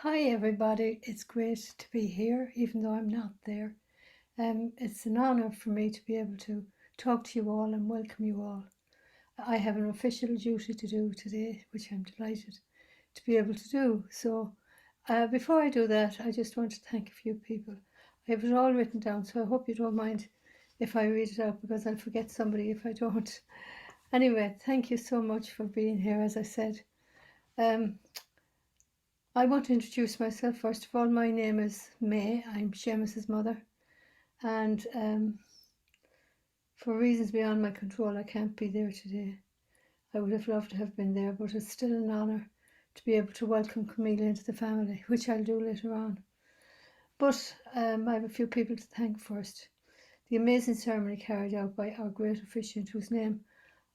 Hi everybody, it's great to be here even though I'm not there. It's an honour for me to be able to talk to you all and welcome you all. I have an official duty to do today, which I'm delighted to be able to do. So before I do that, I just want to thank a few people. I have it all written down, so I hope you don't mind if I read it out because I'll forget somebody if I don't. Anyway, thank you so much for being here, as I said. Um, I want to introduce myself first of all. My name is May. I'm Seamus's mother, and for reasons beyond my control, I can't be there today. I would have loved to have been there, but it's still an honour to be able to welcome Camilla into the family, which I'll do later on. But I have a few people to thank first. The amazing ceremony carried out by our great officiant, whose name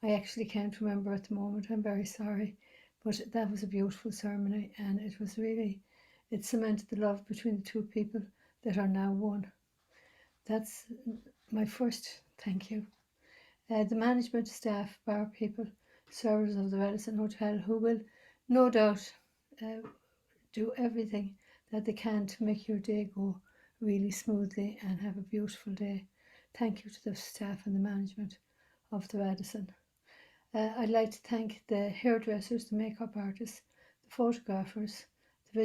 I actually can't remember at the moment. I'm very sorry, but that was a beautiful ceremony, and it cemented the love between the two people that are now one. That's my first thank you. The management staff, bar people, servers of the Radisson Hotel, who will no doubt uh, do everything that they can to make your day go really smoothly and have a beautiful day. Thank you to the staff and the management of the Radisson. I'd like to thank the hairdressers, the makeup artists, the photographers, the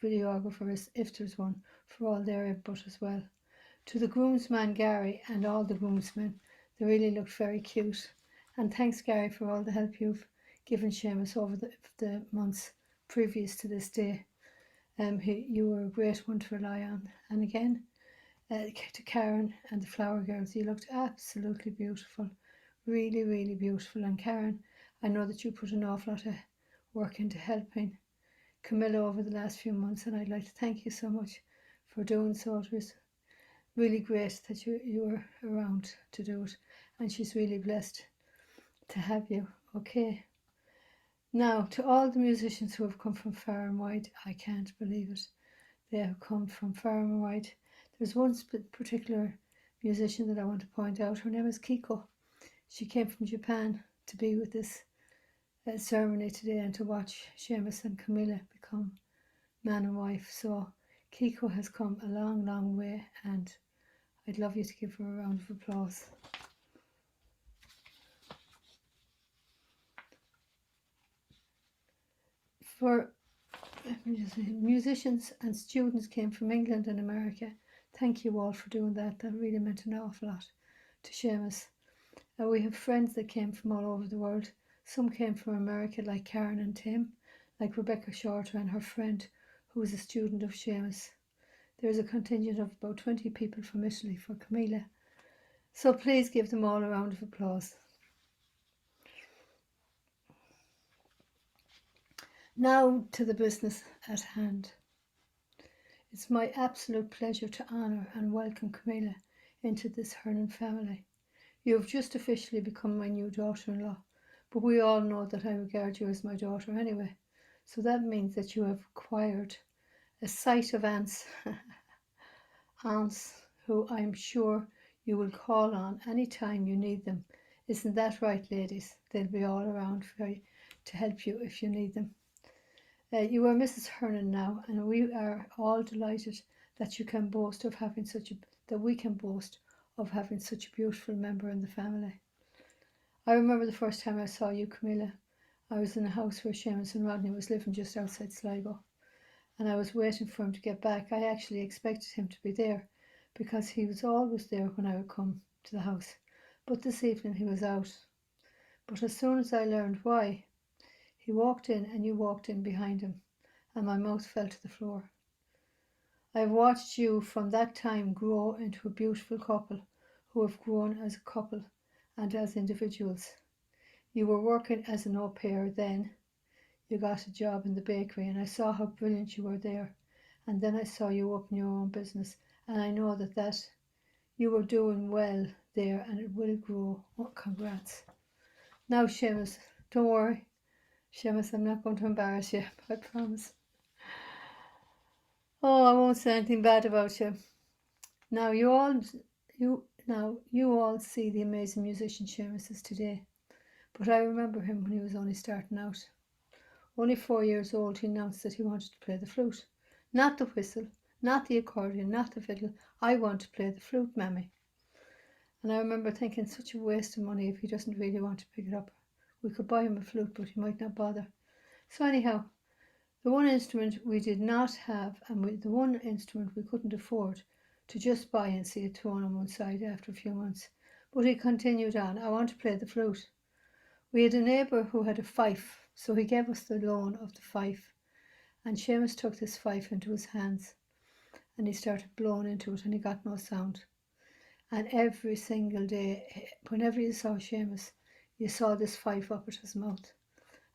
videographers, if there's one, for all their input as well. To the groomsman Gary and all the groomsmen, they really looked very cute. And thanks Gary for all the help you've given Seamus over the months previous to this day. You were a great one to rely on. And again, to Karen and the flower girls, you looked absolutely beautiful. Really, really beautiful. And Karen, I know that you put an awful lot of work into helping Camilla over the last few months, and I'd like to thank you so much for doing so. It was really great that you were around to do it, and she's really blessed to have you. Okay. Now, to all the musicians who have come from far and wide, I can't believe it. They have come from far and wide. There's one particular musician that I want to point out. Her name is Kiko. She came from Japan to be with this ceremony today and to watch Seamus and Camilla become man and wife. So Kiko has come a long, long way, and I'd love you to give her a round of applause. For musicians and students came from England and America. Thank you all for doing that. That really meant an awful lot to Seamus. We have friends that came from all over the world. Some came from America, like Karen and Tim, like Rebecca Shorter and her friend, who was a student of Seamus. There is a contingent of about 20 people from Italy for Camilla. So please give them all a round of applause. Now to the business at hand. It's my absolute pleasure to honour and welcome Camilla into this Hernan family. You have just officially become my new daughter-in-law, but we all know that I regard you as my daughter anyway. So that means that you have acquired a sight of aunts, aunts who I'm sure you will call on any time you need them. Isn't that right, ladies? They'll be all around for you to help you if you need them. You are Mrs. Hernan now, and we are all delighted that you can boast of having that we can boast of having such a beautiful member in the family. I remember the first time I saw you, Camilla. I was in a house where Seamus and Rodney was living just outside Sligo, and I was waiting for him to get back. I actually expected him to be there because he was always there when I would come to the house. But this evening he was out. But as soon as I learned why, he walked in and you walked in behind him, and my mouth fell to the floor. I have watched you from that time grow into a beautiful couple who have grown as a couple and as individuals. You were working as an au pair then. You got a job in the bakery, and I saw how brilliant you were there. And then I saw you open your own business, and I know that you were doing well there, and it will grow. Oh, congrats. Now, Seamus, don't worry. Seamus, I'm not going to embarrass you, I promise. Oh, I won't say anything bad about you. Now you all see the amazing musician Seamus is today, but I remember him when he was only starting out. only 4 years old, he announced that he wanted to play the flute. Not the whistle, not the accordion, not the fiddle. I want to play the flute, Mammy. And I remember thinking, such a waste of money if he doesn't really want to pick it up. We could buy him a flute, but he might not bother. So anyhow, the one instrument we did not have, and the one instrument we couldn't afford to just buy and see it thrown on one side after a few months. But he continued on, I want to play the flute. We had a neighbour who had a fife, so he gave us the loan of the fife. And Seamus took this fife into his hands and he started blowing into it and he got no sound. And every single day, whenever you saw Seamus, you saw this fife up at his mouth.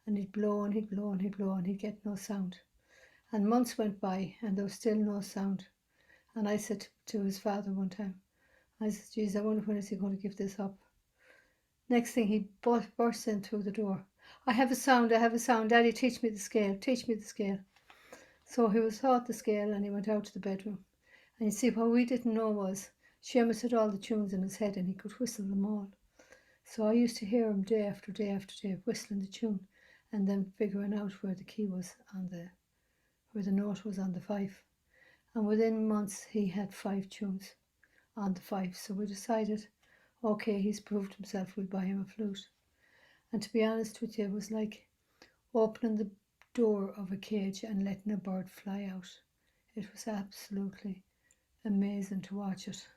And he'd blow and he'd blow and he'd blow and he'd get no sound. And months went by and there was still no sound. And I said to his father one time, I said, geez, I wonder when is he going to give this up? Next thing he burst in through the door. I have a sound, Daddy, teach me the scale, teach me the scale. So he was taught the scale and he went out to the bedroom. And you see, what we didn't know was Seamus had all the tunes in his head and he could whistle them all. So I used to hear him day after day after day whistling the tune and then figuring out where the key was where the note was on the fife. And within months he had 5 tunes on the fife. So we decided, okay, he's proved himself, we'll buy him a flute. And to be honest with you, it was like opening the door of a cage and letting a bird fly out. It was absolutely amazing to watch it.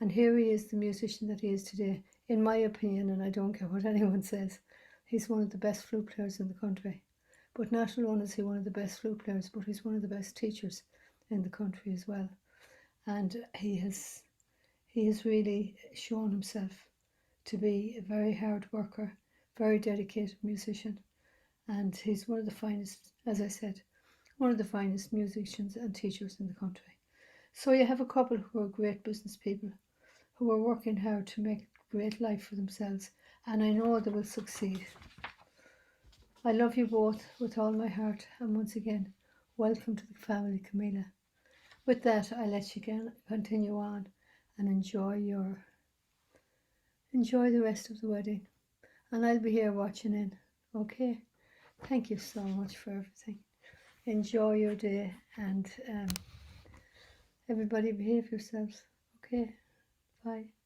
And here he is, the musician that he is today. In my opinion, and I don't care what anyone says, he's one of the best flute players in the country. But not alone is he one of the best flute players, but he's one of the best teachers in the country as well. And he has really shown himself to be a very hard worker, very dedicated musician. And he's one of the finest, as I said, one of the finest musicians and teachers in the country. So you have a couple who are great business people, who are working hard to make a great life for themselves, and I know they will succeed. I love you both with all my heart, and once again, welcome to the family, Camilla. With that, I let you continue on and enjoy the rest of the wedding, and I'll be here watching in. Okay. Thank you so much for everything. Enjoy your day, and everybody behave yourselves. Okay, bye.